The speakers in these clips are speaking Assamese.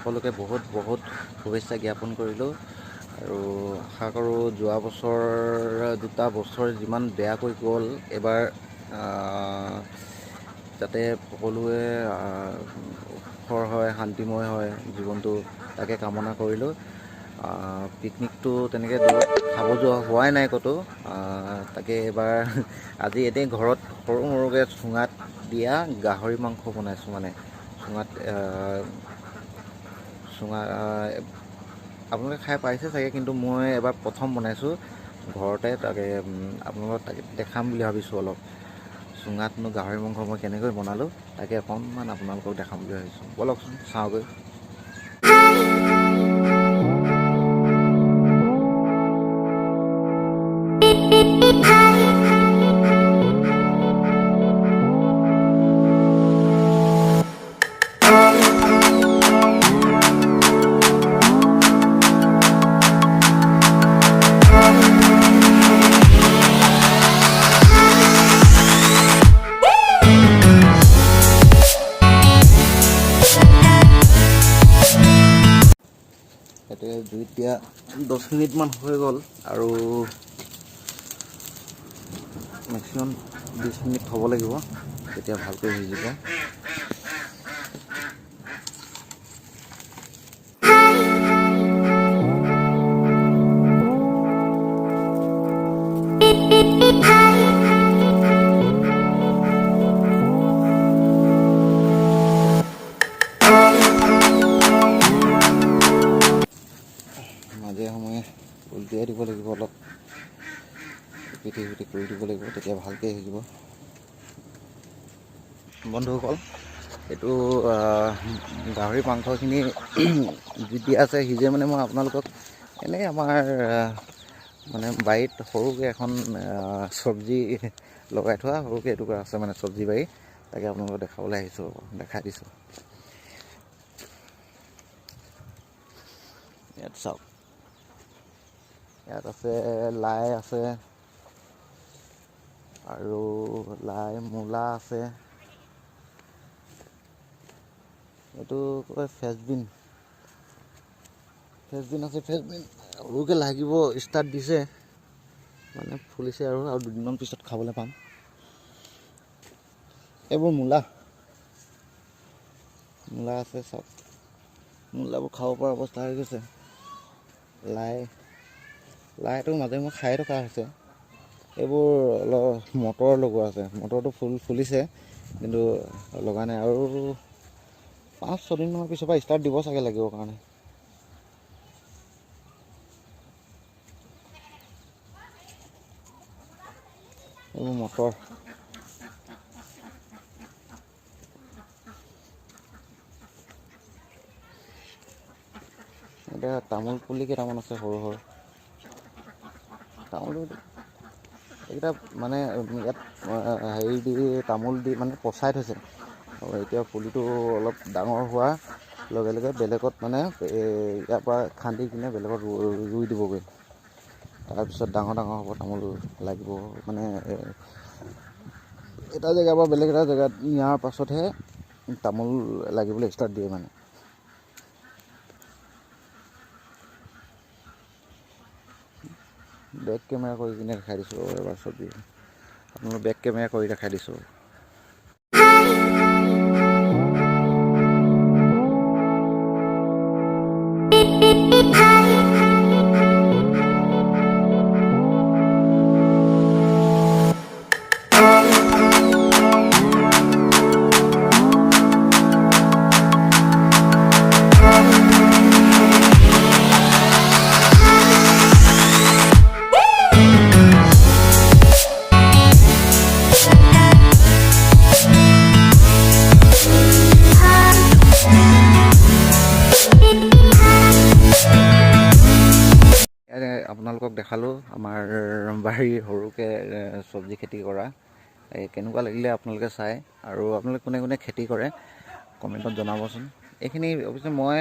সকলোকে বহুত বহুত শুভেচ্ছা জ্ঞাপন কৰিলোঁ আৰু আশা কৰোঁ যোৱা বছৰ 2টা বছৰ যিমান বেয়াকৈ গ'ল এবাৰ যাতে সকলোৱে সুখৰ হয়, শান্তিময় হয় জীৱনটো, তাকে কামনা কৰিলোঁ। পিকনিকটো তেনেকৈ দূৰত খাব যোৱা হোৱাই নাই ক'তো, তাকে এবাৰ আজি এনেই ঘৰত সৰু সৰুকৈ চুঙাত দিয়া গাহৰি মাংস বনাইছোঁ। মানে চুঙা আপোনালোকে খাই পাইছে চাগে, কিন্তু মই এবাৰ প্ৰথম বনাইছোঁ ঘৰতে, তাকে আপোনালোকক তাকে দেখাম বুলি ভাবিছোঁ। অলপ চুঙাতনো গাহৰি মাংস মই কেনেকৈ বনালোঁ তাকে অকণমান আপোনালোকক দেখাম বুলি ভাবিছোঁ। ব'লকচোন চাওঁগৈ। ইয়াতে জুইত দিয়া 10 মিনিটমান হৈ গ'ল আৰু মেক্সিমাম 20 মিনিট থ'ব লাগিব, তেতিয়া ভালকৈ সিজিব। মাজে সময়ে উলটিয়াই দিব লাগিব, অলপ পিঠি পিঠি কৰি দিব লাগিব, তেতিয়া ভালকৈ সিজিব। বন্ধুসকল, এইটো গাহৰি মাংসখিনি জুইত দিয়া আছে, সিজে মানে মই আপোনালোকক এনেই আমাৰ মানে বাৰীত সৰুকৈ এখন চব্জি লগাই থোৱা সৰুকৈ এটুকুৰা আছে, মানে চব্জি বাৰী, তাকে আপোনালোকক দেখাবলৈ আহিছোঁ, দেখাই দিছোঁ। ইয়াত চাওক, ইয়াত আছে লাই আছে আৰু লাই মূলা আছে, এইটো কয় ফ্ৰেঞ্চবিন আছে। ফ্ৰেঞ্চবিন সৰুকৈ লাগিব ষ্টাৰ্ট দিছে, মানে ফুলিছে আৰু 2দিনমান পিছত খাবলৈ পাম। এইবোৰ মূলা আছে, চাওক মূলাবোৰ খাব পৰা অৱস্থা হৈ গৈছে। লাইটো মাজে মাজে খাই থকা হৈছে। এইবোৰ অলপ মটৰ লগোৱা আছে, মটৰটো ফুলিছে কিন্তু লগা নাই, আৰু 5-6 দিনমানৰ পিছৰ পৰা ষ্টাৰ্ট দিব চাগে লাগিব কাৰণে। এইবোৰ মটৰ, এতিয়া তামোল পুলি কেইটামান আছে সৰু সৰু, তামোল এইকেইটা মানে ইয়াত হেৰি দি তামোল দি মানে পচাই থৈছে, আৰু এতিয়া পুলিটো অলপ ডাঙৰ হোৱাৰ লগে লগে বেলেগত মানে ইয়াৰ পৰা খান্দি কিনে বেলেগত ৰুই দিবগৈ, তাৰপিছত ডাঙৰ হ'ব তামোল লাগিব। মানে এটা জেগাৰ পৰা বেলেগ এটা জেগাত নিয়াৰ পাছতহে তামোল লাগিবলৈ ষ্টাৰ্ট দিয়ে। মানে বেক কেমেৰা কৰি কিনে দেখাই দিছোঁ এবাৰ চব্জি, আপোনালোক বেক কেমেৰা কৰি দেখাই দিছোঁ। আপোনালোকক দেখালোঁ আমাৰ বাৰীৰ সৰুকৈ চব্জি খেতি কৰা, কেনেকুৱা লাগিলে আপোনালোকে চাই, আৰু আপোনালোকে কোনে কোনে খেতি কৰে কমেণ্টত জনাবচোন। এইখিনি অৱশ্যে মই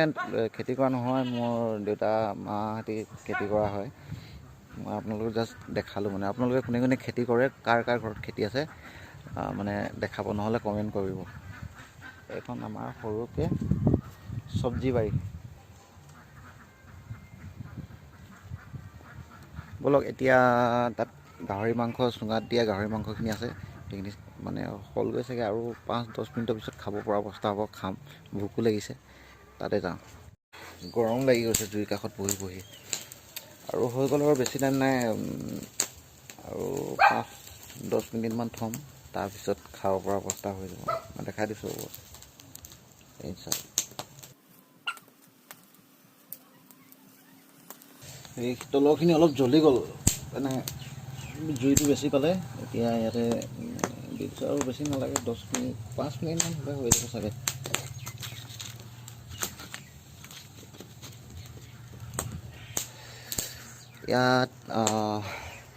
খেতি কৰা নহয়, মোৰ দেউতা মাহঁতে খেতি কৰা হয়, মই আপোনালোকক জাষ্ট দেখালোঁ। মানে আপোনালোকে কোনে কোনে খেতি কৰে, কাৰ কাৰ ঘৰত খেতি আছে মানে দেখাব, নহ'লে কমেণ্ট কৰিব। এইখন আমাৰ সৰুকৈ চব্জি বাৰী। ব'লক এতিয়া তাত গাহৰি মাংস চুঙাত দিয়া গাহৰি মাংসখিনি আছে, সেইখিনি মানে হ'লগৈ চাগে, আৰু 5-10 মিনিটৰ পিছত খাব পৰা অৱস্থা হ'ব। খাম, ভোকো লাগিছে, তাতে যাওঁ। গৰম লাগি গৈছে জুইৰ কাষত বহি বহি, আৰু হৈ গ'ল আৰু বেছি টাইম নাই, আৰু 5-10 মিনিটমান থ'ম, তাৰপিছত খাব পৰা অৱস্থা হৈ যাব। মই দেখাই দিছোঁ হ'ব। এই তলৰখিনি অলপ জ্বলি গ'ল, মানে জুইটো বেছি পালে। এতিয়া ইয়াতে দি দিছোঁ, আৰু বেছি নালাগে, 5 মিনিটমান হ'লে হৈ যাব চাগে। ইয়াত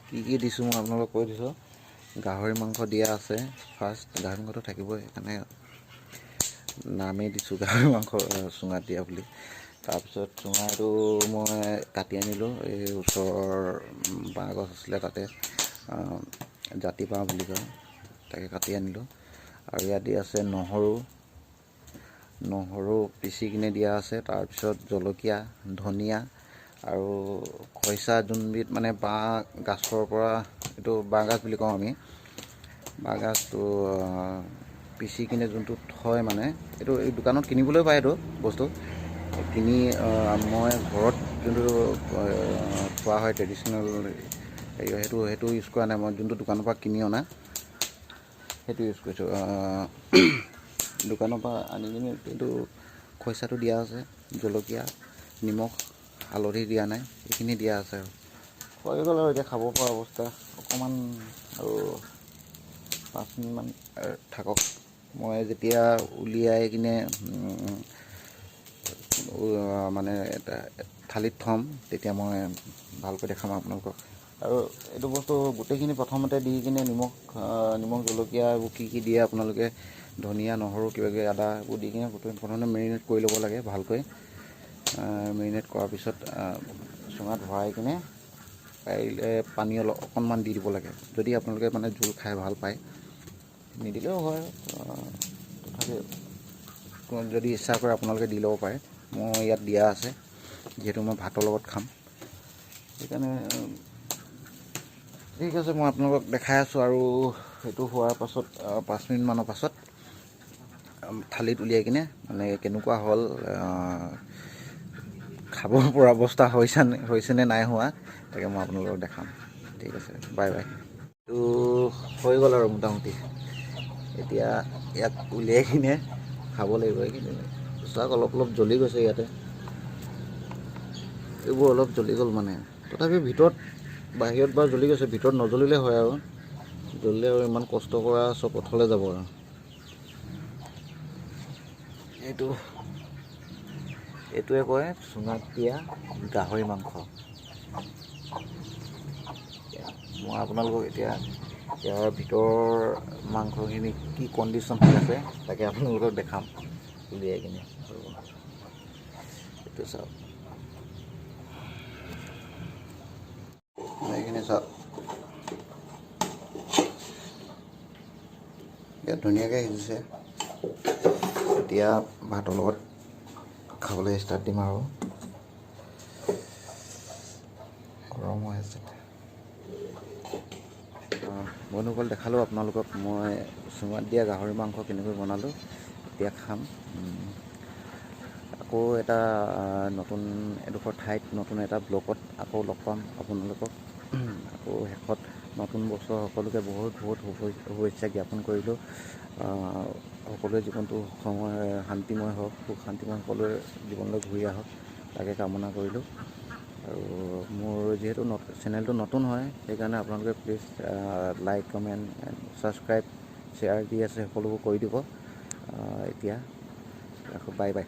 কি কি দিছোঁ মই আপোনালোকক কৈ দিছোঁ। গাহৰি মাংস দিয়া আছে, ফাৰ্ষ্ট গাহৰি মাংসটো থাকিবই, সেইকাৰণে নামেই দিছোঁ গাহৰি মাংস চুঙাত দিয়া বুলি। তাৰপিছত চুঙাটো মই কাটি আনিলোঁ, এই ওচৰৰ বাঁহ গছ আছিলে, তাতে জাতি বাঁহ বুলি কয়, তাকে কাটি আনিলোঁ। আৰু ইয়াত দিয়া আছে নহৰু পিচি কিনে দিয়া আছে, তাৰপিছত জলকীয়া, ধনিয়া, আৰু খৰিচা, যোনবিধ মানে বাঁহ গাছৰ পৰা, এইটো বাঁহগাজ বুলি কওঁ আমি, বাঁহগাজটো পিচি কিনে যোনটো থয়, মানে এইটো এই দোকানত কিনিবলৈ পায়, এইটো বস্তু কিনি মই ঘৰত যোনটো খোৱা হয় ট্ৰেডিশ্যনেল, সেইটো ইউজ কৰা নাই। মই যোনটো দোকানৰ পৰা কিনি অনা সেইটো ইউজ কৰিছোঁ। দোকানৰ পৰা আনি কিনি কিন্তু খৰিচাটো দিয়া আছে, জলকীয়া, নিমখ, হালধি দিয়া নাই, এইখিনি দিয়া আছে। আৰু হৈ গ'ল আৰু এতিয়া খাব পৰা অৱস্থা। অকণমান আৰু 5 মিনিটমান থাকক। মই যেতিয়া উলিয়াই কিনে মানে এটা থালিত থ'ম, তেতিয়া মই ভালকৈ দেখাম আপোনালোকক। আৰু এইটো বস্তু গোটেইখিনি প্ৰথমতে দি কিনে নিমখ জলকীয়া এইবোৰ কি কি দিয়ে আপোনালোকে, ধনিয়া, নহৰু, কিবাকিবি, আদা, এইবোৰ দি কিনে প্ৰথমতে মেৰিনেট কৰি ল'ব লাগে ভালকৈ। মেৰিনেট কৰাৰ পিছত চুঙাত ভৰাই কিনে পাৰিলে পানী অকণমান দি দিব লাগে, যদি আপোনালোকে মানে জোল খাই ভাল পায়। নিদিলেও হয়, তথাপি যদি ইচ্ছা কৰে আপোনালোকে দি ল'ব পাৰে। মই ইয়াত দিয়া আছে, যিহেতু মই ভাতৰ লগত খাম, সেইকাৰণে ঠিক আছে। মই আপোনালোকক দেখাই আছোঁ, আৰু সেইটো হোৱাৰ পাছত 5 মিনিটমানৰ পাছত থালিত উলিয়াই কিনে মানে কেনেকুৱা হ'ল, খাব পৰা অৱস্থা হৈছেনে নাই হোৱা, তাকে মই আপোনালোকক দেখাম। ঠিক আছে, বাই বাই। এইটো হৈ গ'ল আৰু মোটামুটি, এতিয়া ইয়াক উলিয়াই কিনে খাব লাগিব। এইখিনি চাওক, অলপ অলপ জ্বলি গৈছে ইয়াতে, এইবোৰ অলপ জ্বলি গ'ল মানে, তথাপি বাহিৰত বাৰু জ্বলি গৈছে, ভিতৰত নজ্বলিলে হয়, আৰু জ্বলিলে আৰু ইমান কষ্ট কৰা চব অথলে যাব। আৰু এইটোৱে কয় চুঙাত দিয়া গাহৰি মাংস। মই আপোনালোকক এতিয়া ইয়াৰ ভিতৰৰ মাংসখিনি কি কণ্ডিশ্যন হৈ আছে তাকে আপোনালোকক দেখাম উলিয়াই কিনে। এইটো চাওক, এইখিনি চাওক, ইয়াত ধুনীয়াকৈ সিজিছে। এতিয়া ভাতৰ লগত খাবলৈ ষ্টাৰ্ট দিম, আৰু গৰম হৈ আছে। বন্ধুসকল, দেখালোঁ আপোনালোকক মই চুঙাত দিয়া গাহৰি মাংস কেনেকৈ বনালোঁ। এতিয়া খাম। আকৌ এটা নতুন এডোখৰ ঠাইত নতুন এটা ব্লগত আকৌ লগ পাম আপোনালোকক। আকৌ শেষত নতুন বছৰ সকলোকে বহুত বহুত শুভেচ্ছা জ্ঞাপন কৰিলোঁ। সকলোৱে জীৱনটো শান্তিময় হওক, সুখ শান্তিময় সকলোৱে জীৱনলৈ ঘূৰি আহক, তাকে কামনা কৰিলোঁ। আৰু মোৰ যিহেতু চেনেলটো নতুন হয়, সেইকাৰণে আপোনালোকে please like, comment, subscribe, share যি আছে সকলোবোৰ কৰি দিব। এতিয়া ৰাখোঁ, বাই বাই।